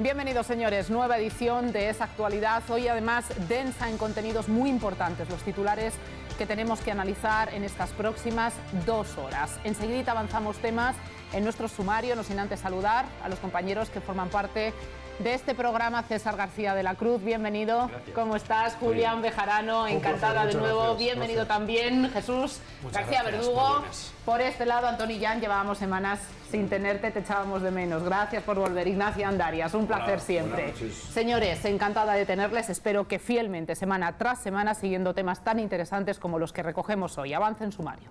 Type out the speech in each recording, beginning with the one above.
Bienvenidos, señores, nueva edición de esa actualidad, hoy además densa en contenidos muy importantes, los titulares que tenemos que analizar en estas próximas 2 horas. Enseguida avanzamos temas en nuestro sumario, no sin antes saludar a los compañeros que forman parte de este programa. César García de la Cruz, bienvenido. Gracias. ¿Cómo estás? Julián Bejarano, encantada de nuevo. Gracias. Bienvenido también, Jesús García Verdugo. Por este lado, Antoni Jan, llevábamos semanas sin tenerte, te echábamos de menos. Gracias por volver. Ignacia Andarias, un placer siempre. Señores, encantada de tenerles. Espero que fielmente, semana tras semana, siguiendo temas tan interesantes como los que recogemos hoy. Avance en sumario.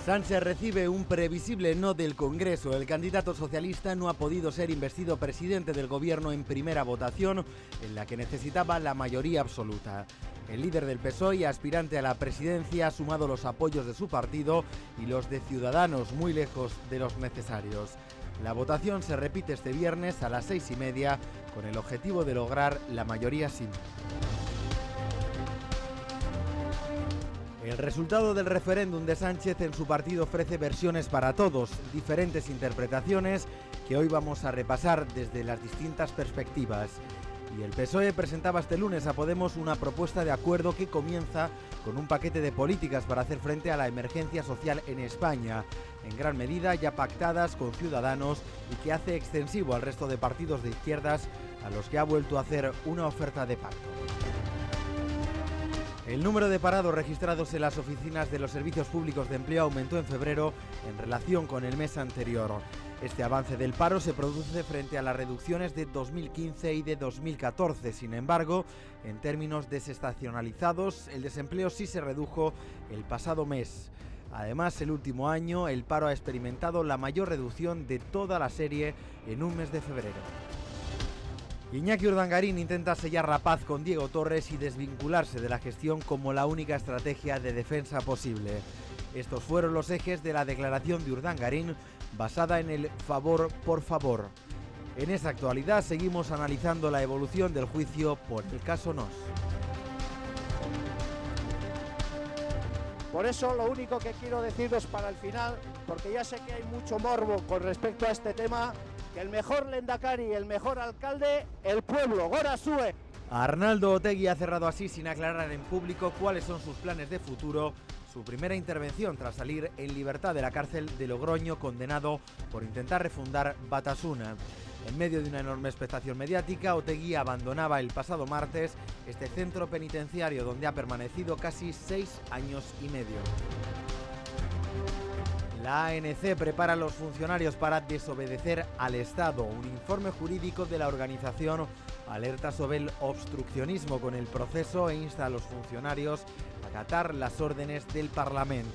Sánchez recibe un previsible no del Congreso. El candidato socialista no ha podido ser investido presidente del Gobierno en primera votación, en la que necesitaba la mayoría absoluta. El líder del PSOE y aspirante a la presidencia ha sumado los apoyos de su partido y los de Ciudadanos, muy lejos de los necesarios. La votación se repite este viernes a las 6:30 con el objetivo de lograr la mayoría simple. El resultado del referéndum de Sánchez en su partido ofrece versiones para todos, diferentes interpretaciones que hoy vamos a repasar desde las distintas perspectivas. Y el PSOE presentaba este lunes a Podemos una propuesta de acuerdo que comienza con un paquete de políticas para hacer frente a la emergencia social en España, en gran medida ya pactadas con Ciudadanos y que hace extensivo al resto de partidos de izquierdas a los que ha vuelto a hacer una oferta de pacto. El número de parados registrados en las oficinas de los servicios públicos de empleo aumentó en febrero en relación con el mes anterior. Este avance del paro se produce frente a las reducciones de 2015 y de 2014. Sin embargo, en términos desestacionalizados, el desempleo sí se redujo el pasado mes. Además, el último año, el paro ha experimentado la mayor reducción de toda la serie en un mes de febrero. Iñaki Urdangarín intenta sellar la paz con Diego Torres y desvincularse de la gestión como la única estrategia de defensa posible. Estos fueron los ejes de la declaración de Urdangarín, basada en el favor por favor. En esa actualidad seguimos analizando la evolución del juicio por el caso Nos. Por eso lo único que quiero deciros para el final, porque ya sé que hay mucho morbo con respecto a este tema, que el mejor lehendakari, el mejor alcalde, el pueblo, Gora Sue. Arnaldo Otegi ha cerrado así, sin aclarar en público cuáles son sus planes de futuro, su primera intervención tras salir en libertad de la cárcel de Logroño, condenado por intentar refundar Batasuna. En medio de una enorme expectación mediática, Otegi abandonaba el pasado martes este centro penitenciario donde ha permanecido casi 6 años y medio. La ANC prepara a los funcionarios para desobedecer al Estado. Un informe jurídico de la organización alerta sobre el obstruccionismo con el proceso e insta a los funcionarios a acatar las órdenes del Parlamento.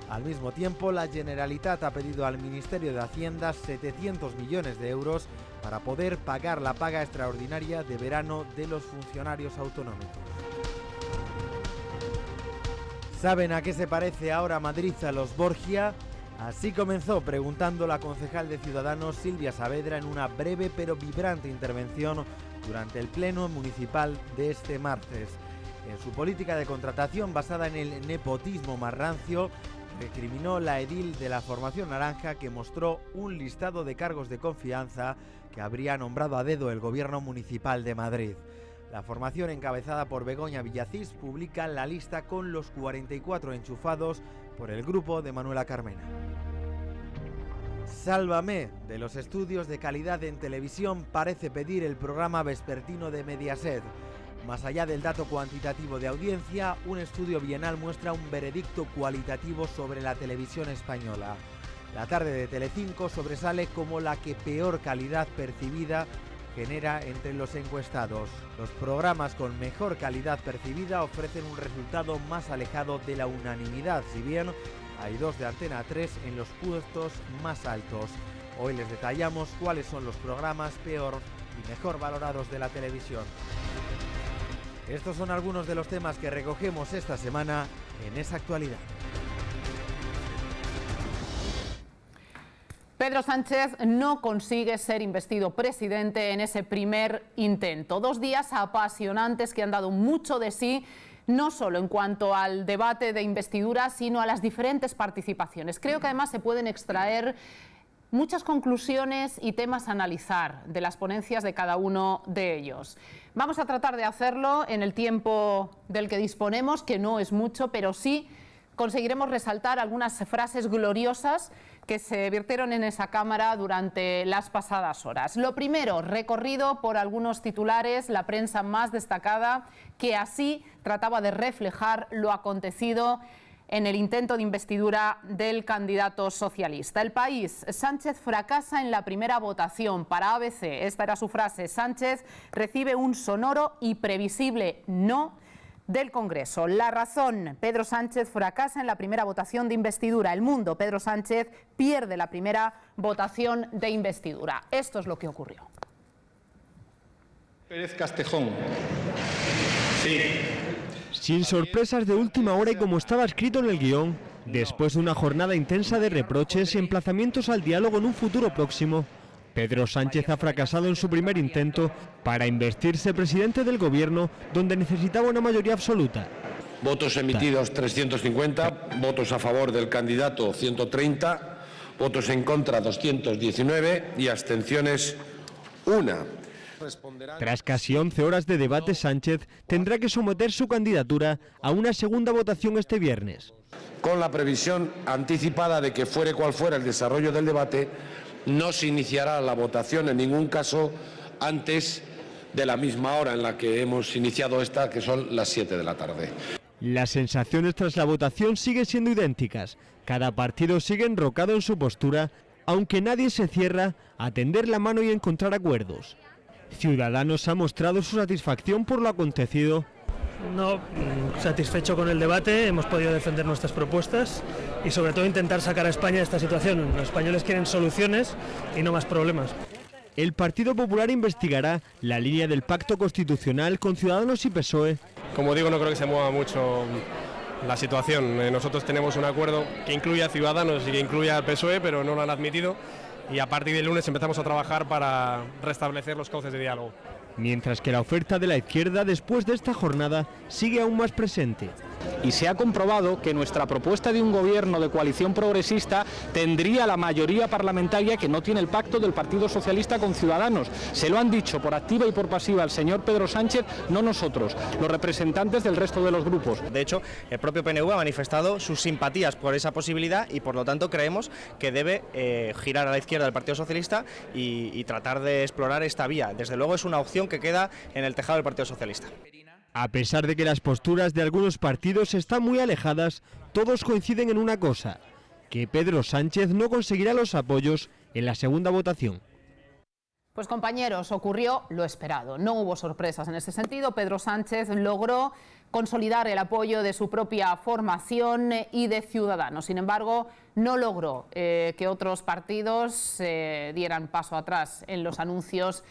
Al mismo tiempo, la Generalitat ha pedido al Ministerio de Hacienda 700 millones de euros para poder pagar la paga extraordinaria de verano de los funcionarios autonómicos. ¿Saben a qué se parece ahora Madrid a los Borgia? Así comenzó preguntando la concejal de Ciudadanos Silvia Saavedra en una breve pero vibrante intervención durante el pleno municipal de este martes. En su política de contratación basada en el nepotismo más rancio, recriminó la edil de la formación naranja que mostró un listado de cargos de confianza que habría nombrado a dedo el gobierno municipal de Madrid. La formación encabezada por Begoña Villacís publica la lista con los 44 enchufados por el grupo de Manuela Carmena. Sálvame, de los estudios de calidad en televisión, parece pedir el programa vespertino de Mediaset. Más allá del dato cuantitativo de audiencia, un estudio bienal muestra un veredicto cualitativo sobre la televisión española. La tarde de Telecinco sobresale como la que peor calidad percibida genera entre los encuestados. Los programas con mejor calidad percibida ofrecen un resultado más alejado de la unanimidad, si bien hay 2 de Antena 3 en los puestos más altos. Hoy les detallamos cuáles son los programas peor y mejor valorados de la televisión. Estos son algunos de los temas que recogemos esta semana en esa actualidad. Pedro Sánchez no consigue ser investido presidente en ese primer intento. 2 días apasionantes que han dado mucho de sí, no solo en cuanto al debate de investidura, sino a las diferentes participaciones. Creo que además se pueden extraer muchas conclusiones y temas a analizar de las ponencias de cada uno de ellos. Vamos a tratar de hacerlo en el tiempo del que disponemos, que no es mucho, pero sí conseguiremos resaltar algunas frases gloriosas que se vertieron en esa Cámara durante las pasadas horas. Lo primero, recorrido por algunos titulares, la prensa más destacada, que así trataba de reflejar lo acontecido en el intento de investidura del candidato socialista. El País: Sánchez fracasa en la primera votación. Para ABC, esta era su frase: Sánchez recibe un sonoro y previsible no del Congreso. La Razón: Pedro Sánchez fracasa en la primera votación de investidura. El Mundo: Pedro Sánchez pierde la primera votación de investidura. Esto es lo que ocurrió. Pérez Castejón. Sí. Sin sorpresas de última hora y como estaba escrito en el guión, después de una jornada intensa de reproches y emplazamientos al diálogo en un futuro próximo, Pedro Sánchez ha fracasado en su primer intento para investirse presidente del gobierno, donde necesitaba una mayoría absoluta. Votos emitidos 350, votos a favor del candidato 130, votos en contra 219 y abstenciones 1. Tras casi 11 horas de debate, Sánchez tendrá que someter su candidatura a una segunda votación este viernes. Con la previsión anticipada de que fuere cual fuera el desarrollo del debate, no se iniciará la votación en ningún caso antes de la misma hora en la que hemos iniciado esta, que son las 7 de la tarde. Las sensaciones tras la votación siguen siendo idénticas. Cada partido sigue enrocado en su postura, aunque nadie se cierra a tender la mano y encontrar acuerdos. Ciudadanos ha mostrado su satisfacción por lo acontecido. No, satisfecho con el debate, hemos podido defender nuestras propuestas y sobre todo intentar sacar a España de esta situación. Los españoles quieren soluciones y no más problemas. El Partido Popular investigará la línea del pacto constitucional con Ciudadanos y PSOE. Como digo, no creo que se mueva mucho la situación. Nosotros tenemos un acuerdo que incluye a Ciudadanos y que incluye al PSOE, pero no lo han admitido. Y a partir del lunes empezamos a trabajar para restablecer los cauces de diálogo. Mientras que la oferta de la izquierda después de esta jornada sigue aún más presente. Y se ha comprobado que nuestra propuesta de un gobierno de coalición progresista tendría la mayoría parlamentaria que no tiene el pacto del Partido Socialista con Ciudadanos. Se lo han dicho por activa y por pasiva el señor Pedro Sánchez, no nosotros, los representantes del resto de los grupos. De hecho, el propio PNV ha manifestado sus simpatías por esa posibilidad y por lo tanto creemos que debe girar a la izquierda del Partido Socialista y tratar de explorar esta vía. Desde luego es una opción que queda en el tejado del Partido Socialista. A pesar de que las posturas de algunos partidos están muy alejadas, todos coinciden en una cosa: que Pedro Sánchez no conseguirá los apoyos en la segunda votación. Pues compañeros, ocurrió lo esperado. No hubo sorpresas en ese sentido. Pedro Sánchez logró consolidar el apoyo de su propia formación y de Ciudadanos. Sin embargo, no logró que otros partidos dieran paso atrás en los anuncios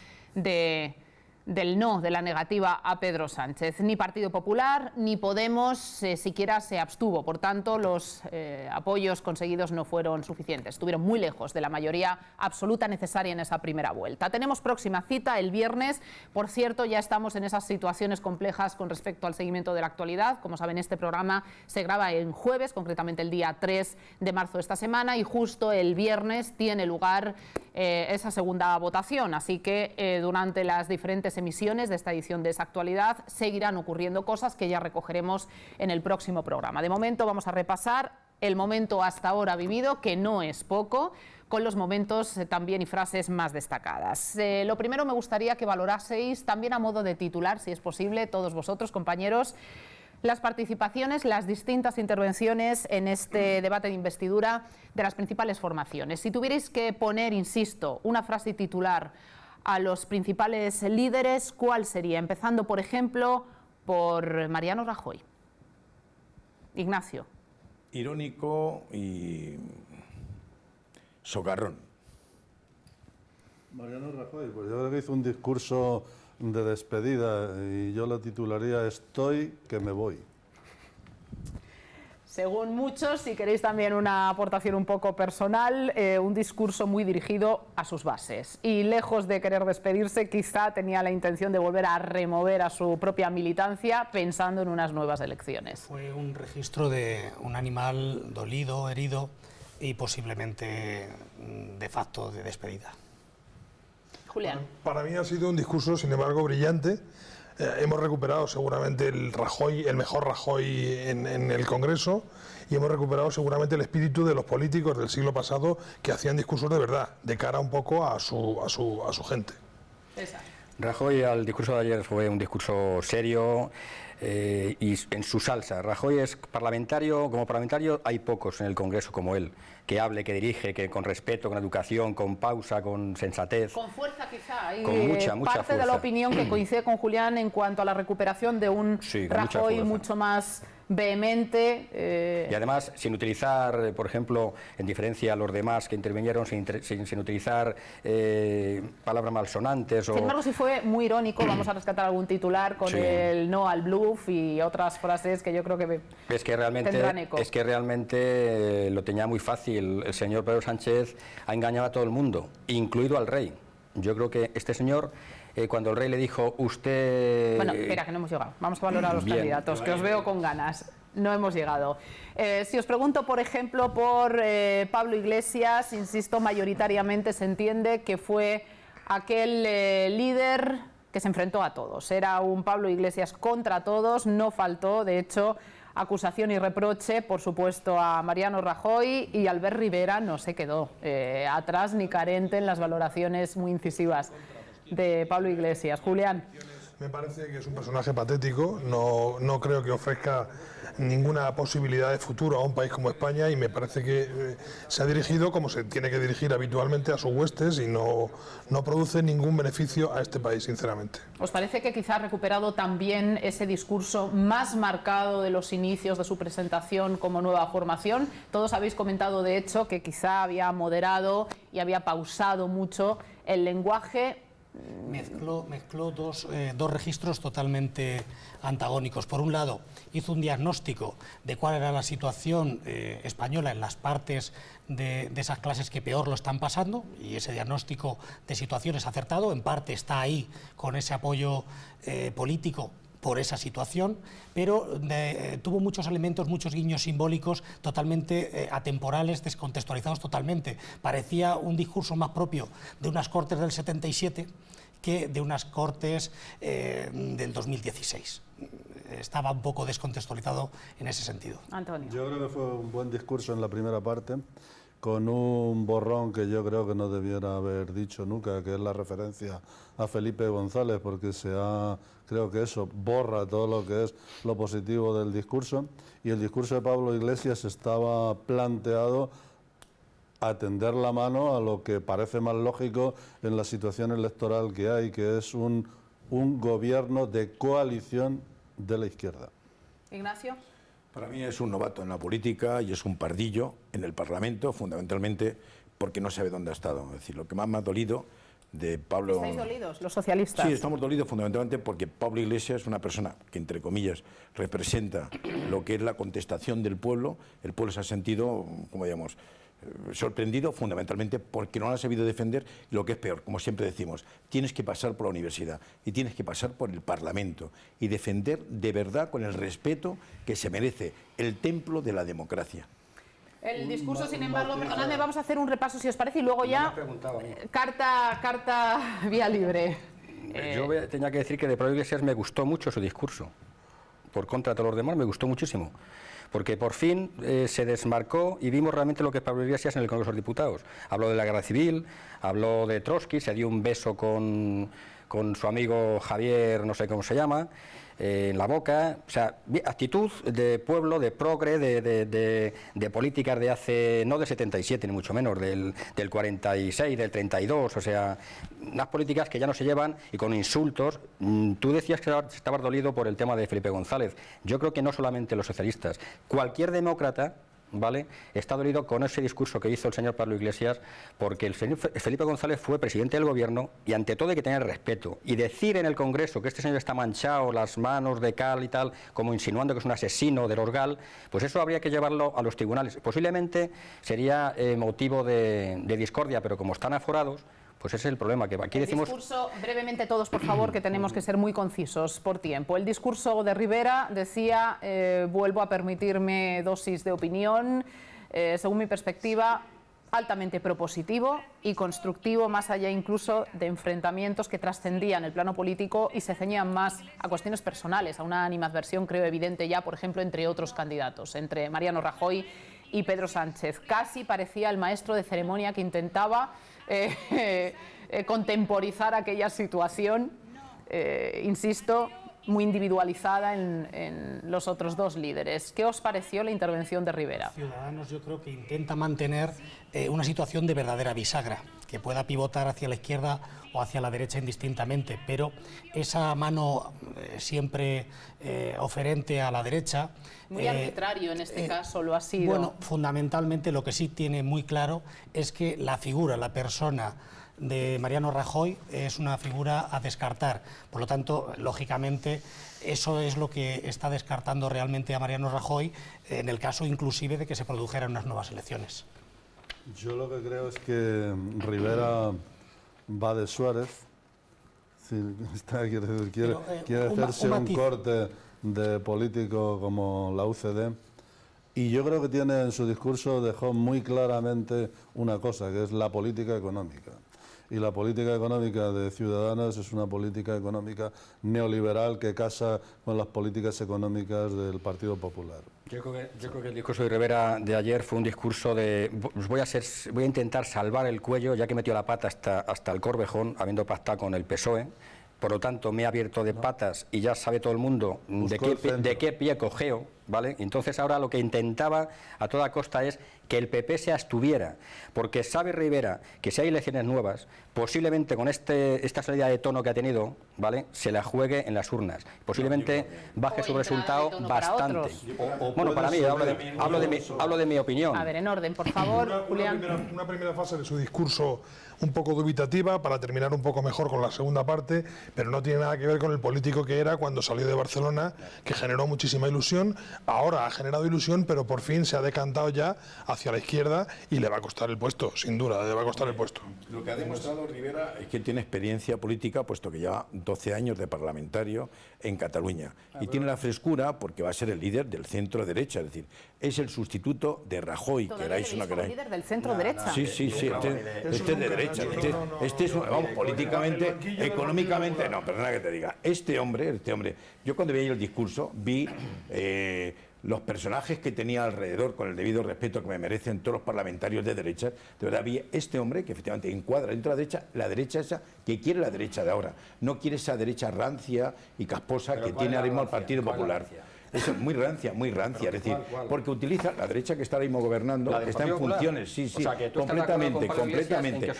del no, de la negativa a Pedro Sánchez. Ni Partido Popular ni Podemos siquiera se abstuvo. Por tanto, los apoyos conseguidos no fueron suficientes. Estuvieron muy lejos de la mayoría absoluta necesaria en esa primera vuelta. Tenemos próxima cita el viernes. Por cierto, ya estamos en esas situaciones complejas con respecto al seguimiento de la actualidad. Como saben, este programa se graba en jueves, concretamente el día 3 de marzo de esta semana, y justo el viernes tiene lugar esa segunda votación. Así que durante las diferentes emisiones de esta edición de Esa Actualidad seguirán ocurriendo cosas que ya recogeremos en el próximo programa. De momento vamos a repasar el momento hasta ahora vivido, que no es poco, con los momentos también y frases más destacadas. Lo primero, me gustaría que valoraseis también a modo de titular, si es posible, todos vosotros, compañeros, las participaciones, las distintas intervenciones en este debate de investidura de las principales formaciones. Si tuvierais que poner, insisto, una frase titular a los principales líderes, ¿cuál sería? Empezando, por ejemplo, por Mariano Rajoy. Ignacio. Irónico y socarrón. Mariano Rajoy, pues yo creo que hizo un discurso de despedida y yo lo titularía "Estoy que me voy". Según muchos, si queréis también una aportación un poco personal, un discurso muy dirigido a sus bases. Y lejos de querer despedirse, quizá tenía la intención de volver a remover a su propia militancia pensando en unas nuevas elecciones. Fue un registro de un animal dolido, herido, y posiblemente de facto de despedida. Julián. Para mí ha sido un discurso, sin embargo, brillante. Hemos recuperado seguramente el mejor Rajoy en el Congreso, y hemos recuperado seguramente el espíritu de los políticos del siglo pasado que hacían discursos de verdad, de cara un poco a su gente. Rajoy, al discurso de ayer fue un discurso serio y en su salsa. Rajoy es parlamentario, como parlamentario hay pocos en el Congreso como él, que hable, que dirige, que con respeto, con educación, con pausa, con sensatez. Con fuerza quizá, y con mucha parte fuerza. de la opinión que coincide con Julián en cuanto a la recuperación de un Rajoy mucho más vehemente. Y además, sin utilizar, por ejemplo, en diferencia a los demás que intervinieron, sin utilizar palabras malsonantes. Sin embargo, sí fue muy irónico, vamos a rescatar algún titular con el no al bluff y otras frases que yo creo que tendrán eco. Es que realmente lo tenía muy fácil. El señor Pedro Sánchez ha engañado a todo el mundo, incluido al rey. Yo creo que este señor, cuando el rey le dijo, usted... Bueno, espera, que no hemos llegado. Vamos a valorar a los candidatos, que os veo con ganas. No hemos llegado. Si os pregunto, por ejemplo, por Pablo Iglesias, insisto, mayoritariamente se entiende que fue aquel líder que se enfrentó a todos. Era un Pablo Iglesias contra todos, no faltó, de hecho, acusación y reproche, por supuesto, a Mariano Rajoy, y Albert Rivera no se quedó atrás ni carente en las valoraciones muy incisivas de Pablo Iglesias. Julián. Me parece que es un personaje patético, no creo que ofrezca ninguna posibilidad de futuro a un país como España, y me parece que se ha dirigido como se tiene que dirigir habitualmente a sus huestes y no produce ningún beneficio a este país, sinceramente. ¿Os parece que quizá ha recuperado también ese discurso más marcado de los inicios de su presentación como nueva formación? Todos habéis comentado, de hecho, que quizá había moderado y había pausado mucho el lenguaje. Mezcló dos registros totalmente antagónicos. Por un lado, hizo un diagnóstico de cuál era la situación española en las partes de esas clases que peor lo están pasando, y ese diagnóstico de situación es acertado, en parte está ahí con ese apoyo político por esa situación, pero tuvo muchos elementos, muchos guiños simbólicos totalmente atemporales, descontextualizados totalmente. Parecía un discurso más propio de unas Cortes del 77 que de unas Cortes del 2016. Estaba un poco descontextualizado en ese sentido. Antonio. Yo creo que fue un buen discurso en la primera parte, con un borrón que yo creo que no debiera haber dicho nunca, que es la referencia a Felipe González, porque creo que eso borra todo lo que es lo positivo del discurso, y el discurso de Pablo Iglesias estaba planteado a tender la mano a lo que parece más lógico en la situación electoral que hay, que es un gobierno de coalición de la izquierda. Ignacio. Para mí es un novato en la política y es un pardillo en el Parlamento, fundamentalmente porque no sabe dónde ha estado. Es decir, lo que más me ha dolido de Pablo... ¿Estáis dolidos, los socialistas? Sí, estamos dolidos fundamentalmente porque Pablo Iglesias es una persona que, entre comillas, representa lo que es la contestación del pueblo. El pueblo se ha sentido, como digamos, sorprendido fundamentalmente porque no lo ha sabido defender, y lo que es peor, como siempre decimos, tienes que pasar por la universidad y tienes que pasar por el Parlamento y defender de verdad, con el respeto que se merece, el templo de la democracia. El discurso, sin embargo, perdonadme, vamos a hacer un repaso si os parece y luego ya carta vía libre. Yo tenía que decir que de Pablo Iglesias me gustó mucho su discurso, por contra de todos los demás me gustó muchísimo, porque por fin se desmarcó y vimos realmente lo que es Pablo Iglesias en el Congreso de los Diputados. Habló de la guerra civil, habló de Trotsky, se dio un beso con su amigo Javier, no sé cómo se llama, en la boca. O sea, actitud de pueblo, de progre, de políticas de hace, no del 77 ni mucho menos, del 46, del 32, o sea, unas políticas que ya no se llevan, y con insultos. Tú decías que estabas dolido por el tema de Felipe González. Yo creo que no solamente los socialistas, cualquier demócrata, ¿vale?, está dolido con ese discurso que hizo el señor Pablo Iglesias, porque el señor Felipe González fue presidente del gobierno y ante todo hay que tener respeto, y decir en el Congreso que este señor está manchado, las manos de cal y tal, como insinuando que es un asesino del Orgal, pues eso habría que llevarlo a los tribunales. Posiblemente sería motivo de discordia, pero como están aforados, pues ese es el problema, que aquí decimos... El discurso, brevemente todos, por favor, que tenemos que ser muy concisos por tiempo. El discurso de Rivera decía, vuelvo a permitirme dosis de opinión, según mi perspectiva, altamente propositivo y constructivo, más allá incluso de enfrentamientos que trascendían el plano político y se ceñían más a cuestiones personales, a una animadversión, creo, evidente ya, por ejemplo, entre otros candidatos, entre Mariano Rajoy y Pedro Sánchez. Casi parecía el maestro de ceremonia que intentaba contemporizar aquella situación, insisto, muy individualizada en los otros dos líderes. ¿Qué os pareció la intervención de Rivera? Ciudadanos, yo creo que intenta mantener una situación de verdadera bisagra, que pueda pivotar hacia la izquierda o hacia la derecha indistintamente, pero esa mano siempre oferente a la derecha... Muy arbitrario en este caso lo ha sido. Bueno, fundamentalmente lo que sí tiene muy claro es que la figura, la persona de Mariano Rajoy es una figura a descartar. Por lo tanto, lógicamente, eso es lo que está descartando realmente a Mariano Rajoy en el caso inclusive de que se produjeran unas nuevas elecciones. Yo lo que creo es que Rivera va de Suárez, quiere hacerse un corte de político como la UCD, y yo creo que tiene en su discurso, dejó muy claramente una cosa, que es la política económica. Y la política económica de Ciudadanos es una política económica neoliberal que casa con las políticas económicas del Partido Popular. Yo creo que el discurso de Rivera de ayer fue un discurso de voy a intentar salvar el cuello, ya que metió la pata hasta el Corvejón, habiendo pactado con el PSOE. Por lo tanto, me he abierto de patas y ya sabe todo el mundo de qué pie cojeo, ¿vale? Entonces ahora lo que intentaba a toda costa es que el PP se abstuviera, porque sabe Rivera que si hay elecciones nuevas, posiblemente con esta salida de tono que ha tenido, ¿vale?, se la juegue en las urnas. Posiblemente baje su resultado bastante. Bueno, para mí, hablo de mi opinión. A ver, en orden, por favor, Julián. Una primera fase de su discurso un poco dubitativa para terminar un poco mejor con la segunda parte, pero no tiene nada que ver con el político que era cuando salió de Barcelona, que generó muchísima ilusión. Ahora ha generado ilusión, pero por fin se ha decantado ya hacia la izquierda y le va a costar el puesto, sin duda, le va a costar el puesto. Lo que ha demostrado Rivera es que tiene experiencia política, puesto que lleva 12 años de parlamentario en Cataluña. Y tiene la frescura porque va a ser el líder del centro-derecha, es decir, es el sustituto de Rajoy, queráis o no queráis. ¿Líder del centro-derecha? Sí, este es de derecha. Este es, vamos, políticamente, económicamente, no, perdona que te diga. Este hombre, yo cuando veía el discurso vi los personajes que tenía alrededor, con el debido respeto que me merecen todos los parlamentarios de derecha. De verdad vi este hombre que efectivamente encuadra dentro de la derecha esa que quiere la derecha de ahora. No quiere esa derecha rancia y casposa que tiene ahora mismo el Partido Popular. Es muy rancia, es decir, porque utiliza la derecha que está ahora mismo gobernando, que está en funciones, sí, o sea, que tú completamente.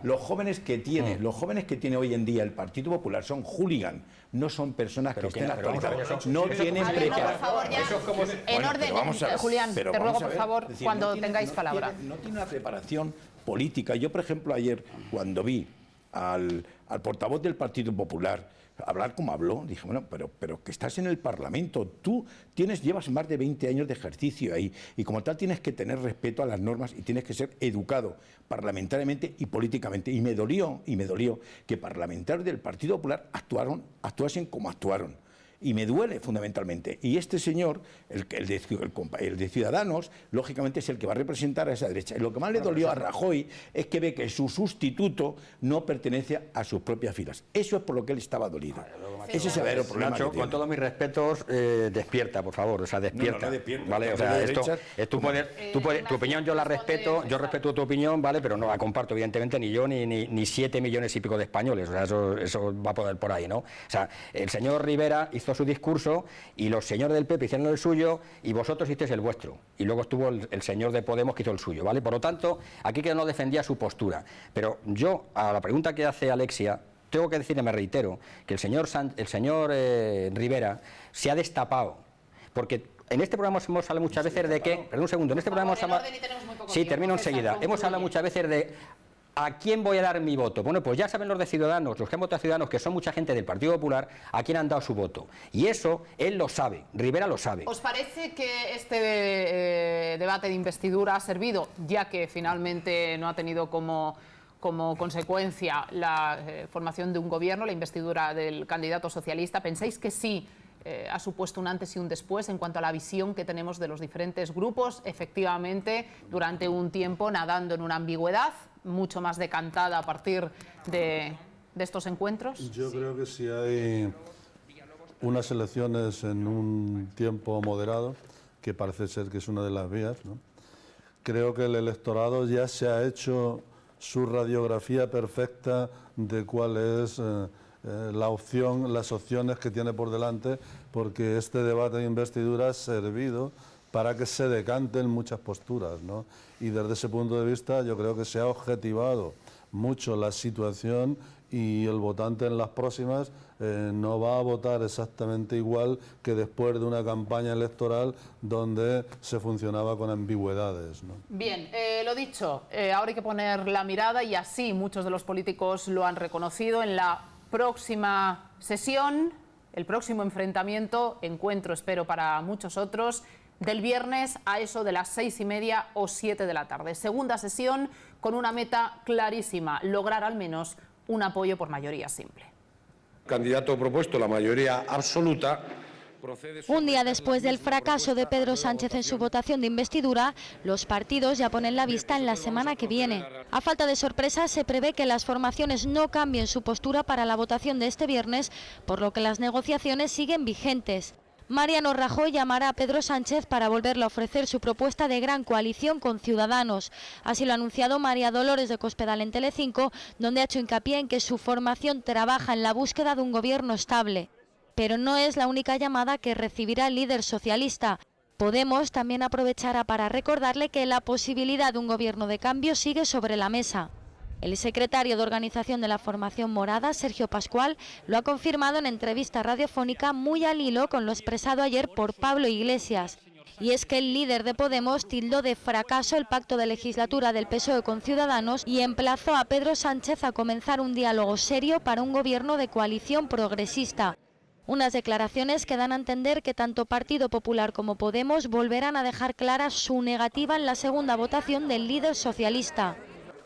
Los jóvenes que tiene hoy en día el Partido Popular son hooligan, no son personas que estén actualizadas, no tienen preparación. En orden, Julián, te ruego por favor, cuando tengáis palabra. No tiene una preparación política. Yo, por ejemplo, ayer, cuando vi al portavoz del Partido Popular hablar como habló, dije, bueno, pero que estás en el Parlamento, tú llevas más de 20 años de ejercicio ahí, y como tal tienes que tener respeto a las normas y tienes que ser educado parlamentariamente y políticamente. Y me dolió que parlamentarios del Partido Popular actuasen como actuaron. Y me duele fundamentalmente. Y este señor, el de Ciudadanos, lógicamente es el que va a representar a esa derecha. Y lo que más le dolió a Rajoy es que ve que su sustituto no pertenece a sus propias filas. Eso es por lo que él estaba dolido. Ese es el verdadero problema. Nacho, con todos mis respetos, despierta, por favor, o sea, despierta. No, ¿vale? O sea, tu opinión yo la respeto, yo respeto tu opinión, ¿vale? Pero no la comparto, evidentemente, ni yo ni 7 millones y pico de españoles. O sea, eso va a poder por ahí, ¿no? O sea, el señor Rivera hizo su discurso y los señores del PP hicieron el suyo y vosotros hicisteis el vuestro. Y luego estuvo el señor de Podemos que hizo el suyo, ¿vale? Por lo tanto, aquí que no defendía su postura. Pero yo, a la pregunta que hace Alexia, tengo que decirle, me reitero, que el señor Rivera se ha destapado, porque en este programa hemos hablado muchas veces de que... Perdón un segundo, en este programa hemos hablado... Sí, termino enseguida. Hemos hablado muchas veces de... ¿A quién voy a dar mi voto? Bueno, pues ya saben los de Ciudadanos, los que han votado a Ciudadanos, que son mucha gente del Partido Popular, a quién han dado su voto. Y eso él lo sabe, Rivera lo sabe. ¿Os parece que este debate de investidura ha servido, ya que finalmente no ha tenido como consecuencia la formación de un gobierno, la investidura del candidato socialista? ¿Pensáis que sí ha supuesto un antes y un después en cuanto a la visión que tenemos de los diferentes grupos, efectivamente, durante un tiempo nadando en una ambigüedad, mucho más decantada a partir de estos encuentros. Yo creo que si hay unas elecciones en un tiempo moderado, que parece ser que es una de las vías, ¿no? Creo que el electorado ya se ha hecho su radiografía perfecta de cuál es la opción, las opciones que tiene por delante, porque este debate de investidura ha servido para que se decanten muchas posturas, ¿no? Y desde ese punto de vista yo creo que se ha objetivado mucho la situación y el votante en las próximas no va a votar exactamente igual que después de una campaña electoral donde se funcionaba con ambigüedades, ¿no? Bien, lo dicho, ahora hay que poner la mirada, y así muchos de los políticos lo han reconocido, en la próxima sesión, el próximo enfrentamiento, encuentro espero para muchos otros, del viernes a eso de las 6:30 o 7 de la tarde. Segunda sesión con una meta clarísima, lograr al menos un apoyo por mayoría simple. Candidato propuesto, la mayoría absoluta. Un día después del fracaso de Pedro Sánchez en su votación de investidura, los partidos ya ponen la vista en la semana que viene. A falta de sorpresas, se prevé que las formaciones no cambien su postura para la votación de este viernes, por lo que las negociaciones siguen vigentes. Mariano Rajoy llamará a Pedro Sánchez para volverle a ofrecer su propuesta de gran coalición con Ciudadanos. Así lo ha anunciado María Dolores de Cospedal en Telecinco, donde ha hecho hincapié en que su formación trabaja en la búsqueda de un gobierno estable. Pero no es la única llamada que recibirá el líder socialista. Podemos también aprovechará para recordarle que la posibilidad de un gobierno de cambio sigue sobre la mesa. El secretario de organización de la formación morada, Sergio Pascual, lo ha confirmado en entrevista radiofónica muy al hilo con lo expresado ayer por Pablo Iglesias. Y es que el líder de Podemos tildó de fracaso el pacto de legislatura del PSOE con Ciudadanos y emplazó a Pedro Sánchez a comenzar un diálogo serio para un gobierno de coalición progresista. Unas declaraciones que dan a entender que tanto Partido Popular como Podemos volverán a dejar clara su negativa en la segunda votación del líder socialista.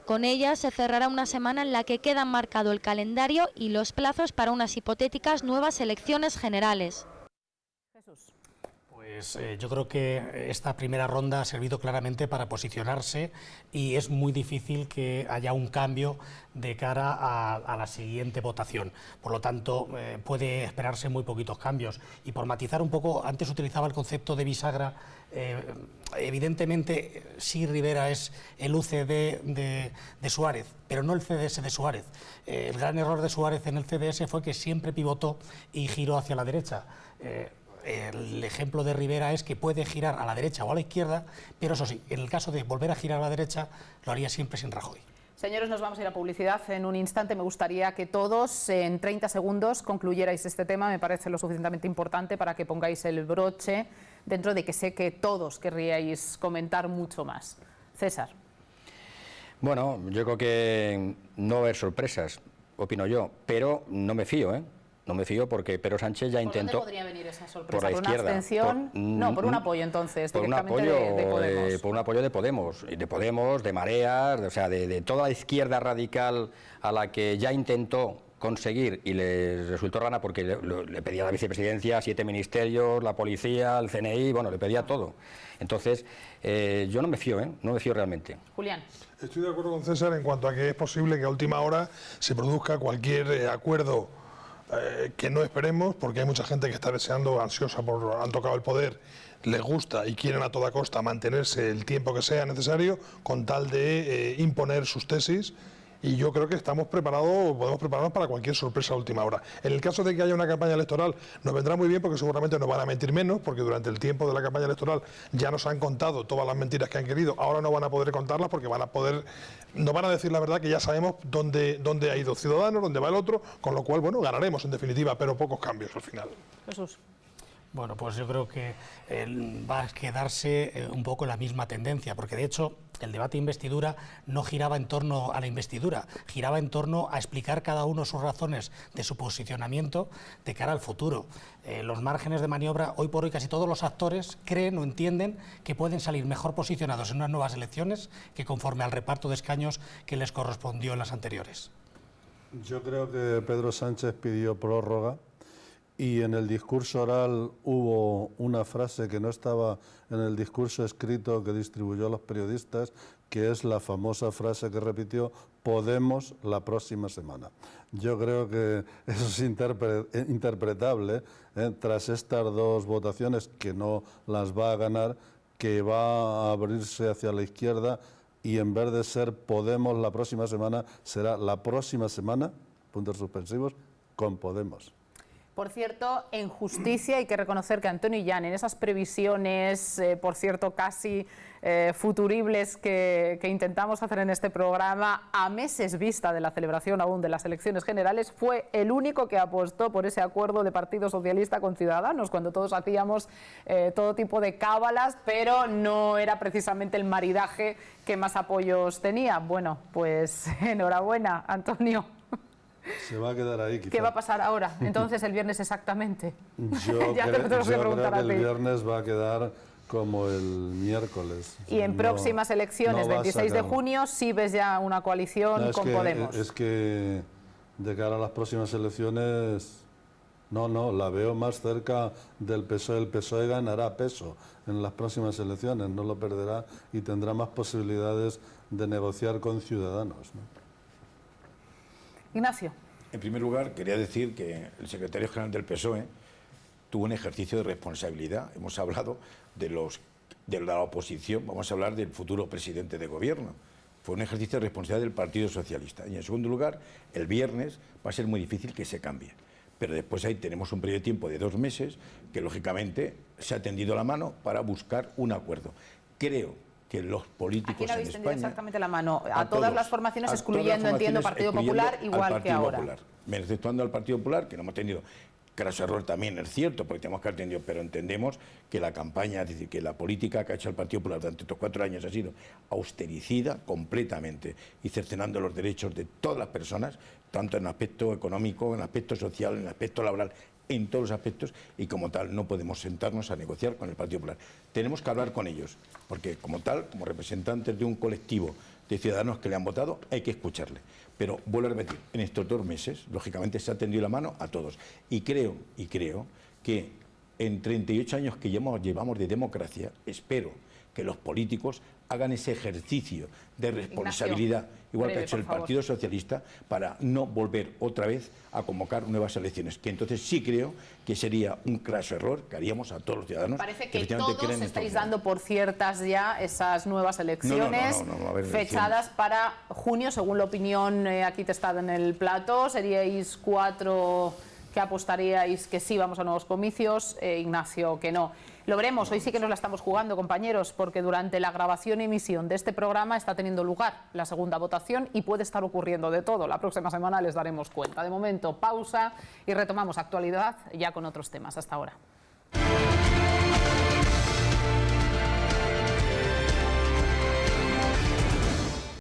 Con ella se cerrará una semana en la que quedan marcado el calendario y los plazos para unas hipotéticas nuevas elecciones generales. Pues yo creo que esta primera ronda ha servido claramente para posicionarse y es muy difícil que haya un cambio de cara a la siguiente votación. Por lo tanto, puede esperarse muy poquitos cambios. Y por matizar un poco, antes utilizaba el concepto de bisagra. Evidentemente, sí, Rivera es el UCD de Suárez, pero no el CDS de Suárez. El gran error de Suárez en el CDS fue que siempre pivotó y giró hacia la derecha. El ejemplo de Rivera es que puede girar a la derecha o a la izquierda, pero eso sí, en el caso de volver a girar a la derecha, lo haría siempre sin Rajoy. Señores, nos vamos a ir a publicidad en un instante. Me gustaría que todos en 30 segundos concluyerais este tema. Me parece lo suficientemente importante para que pongáis el broche, dentro de que sé que todos querríais comentar mucho más. César. Bueno, yo creo que no va a haber sorpresas, opino yo, pero no me fío, ¿eh? No me fío porque Pedro Sánchez ya intentó... ¿Por dónde podría venir esa sorpresa? Por la izquierda. ¿Por una abstención? No, por un apoyo entonces, directamente de Podemos. Por un apoyo de Podemos, de Mareas, o sea, de toda la izquierda radical a la que ya intentó conseguir y le resultó rana porque le pedía la vicepresidencia, 7 ministerios, la policía, el CNI, bueno, le pedía todo. Entonces, yo no me fío, no me fío realmente. Julián. Estoy de acuerdo con César en cuanto a que es posible que a última hora se produzca cualquier acuerdo que no esperemos, porque hay mucha gente que está deseando, ansiosa por han tocado el poder, les gusta y quieren a toda costa mantenerse el tiempo que sea necesario con tal de imponer sus tesis. Y yo creo que estamos preparados, podemos prepararnos para cualquier sorpresa a última hora. En el caso de que haya una campaña electoral, nos vendrá muy bien porque seguramente nos van a mentir menos, porque durante el tiempo de la campaña electoral ya nos han contado todas las mentiras que han querido, ahora no van a poder contarlas porque nos van a decir la verdad, que ya sabemos dónde ha ido Ciudadanos, dónde va el otro, con lo cual, bueno, ganaremos en definitiva, pero pocos cambios al final. Jesús. Bueno, pues yo creo que va a quedarse un poco la misma tendencia, porque de hecho el debate de investidura no giraba en torno a la investidura, giraba en torno a explicar cada uno sus razones de su posicionamiento de cara al futuro. Los márgenes de maniobra, hoy por hoy casi todos los actores creen o entienden que pueden salir mejor posicionados en unas nuevas elecciones que conforme al reparto de escaños que les correspondió en las anteriores. Yo creo que Pedro Sánchez pidió prórroga y en el discurso oral hubo una frase que no estaba en el discurso escrito que distribuyó a los periodistas, que es la famosa frase que repitió: Podemos la próxima semana. Yo creo que eso es interpretable tras estas dos votaciones, que no las va a ganar, que va a abrirse hacia la izquierda, y en vez de ser Podemos la próxima semana, será la próxima semana, puntos suspensivos, con Podemos. Por cierto, en justicia hay que reconocer que Antonio Illán, en esas previsiones, por cierto, casi futuribles que intentamos hacer en este programa, a meses vista de la celebración aún de las elecciones generales, fue el único que apostó por ese acuerdo de Partido Socialista con Ciudadanos, cuando todos hacíamos todo tipo de cábalas, pero no era precisamente el maridaje que más apoyos tenía. Bueno, pues enhorabuena, Antonio. Se va a quedar ahí, quizá. ¿Qué va a pasar ahora? Entonces, el viernes exactamente. Yo creo que el viernes va a quedar como el miércoles. Y en próximas elecciones, 26 de junio, sí ves ya una coalición con Podemos. Es que de cara a las próximas elecciones, no, la veo más cerca del PSOE. El PSOE ganará peso en las próximas elecciones, no lo perderá y tendrá más posibilidades de negociar con Ciudadanos, ¿no? Ignacio. En primer lugar, quería decir que el secretario general del PSOE tuvo un ejercicio de responsabilidad. Hemos hablado de la oposición, vamos a hablar del futuro presidente de gobierno. Fue un ejercicio de responsabilidad del Partido Socialista. Y en segundo lugar, el viernes va a ser muy difícil que se cambie. Pero después ahí tenemos un periodo de tiempo de 2 meses que, lógicamente, se ha tendido la mano para buscar un acuerdo. Creo que los políticos en España... ¿A quién habéis tendido exactamente la mano? A todas las formaciones, excluyendo, entiendo, Partido Popular, igual que ahora. Exceptuando al Partido Popular, que no hemos tenido... Craso error también es cierto, porque tenemos que haber tenido, pero entendemos que la campaña, es decir, que la política que ha hecho el Partido Popular durante estos 4 años ha sido austericida completamente y cercenando los derechos de todas las personas, tanto en aspecto económico, en aspecto social, en aspecto laboral, en todos los aspectos, y como tal no podemos sentarnos a negociar con el Partido Popular. Tenemos que hablar con ellos, porque como tal, como representantes de un colectivo de ciudadanos que le han votado, hay que escucharle. Pero vuelvo a repetir, en estos 2 meses, lógicamente, se ha tendido la mano a todos. Y creo que en 38 años que llevamos de democracia, espero que los políticos hagan ese ejercicio de responsabilidad, igual que ha hecho el Partido Socialista, para no volver otra vez a convocar nuevas elecciones, que entonces sí creo que sería un craso error que haríamos a todos los ciudadanos. Parece que todos estáis dando por ciertas ya esas nuevas elecciones fechadas para junio, según la opinión aquí testada en el plato. Seríais 4 que apostaríais que sí vamos a nuevos comicios, Ignacio que no. Lo veremos, hoy sí que nos la estamos jugando, compañeros, porque durante la grabación y emisión de este programa está teniendo lugar la segunda votación y puede estar ocurriendo de todo. La próxima semana les daremos cuenta. De momento, pausa y retomamos actualidad ya con otros temas. Hasta ahora.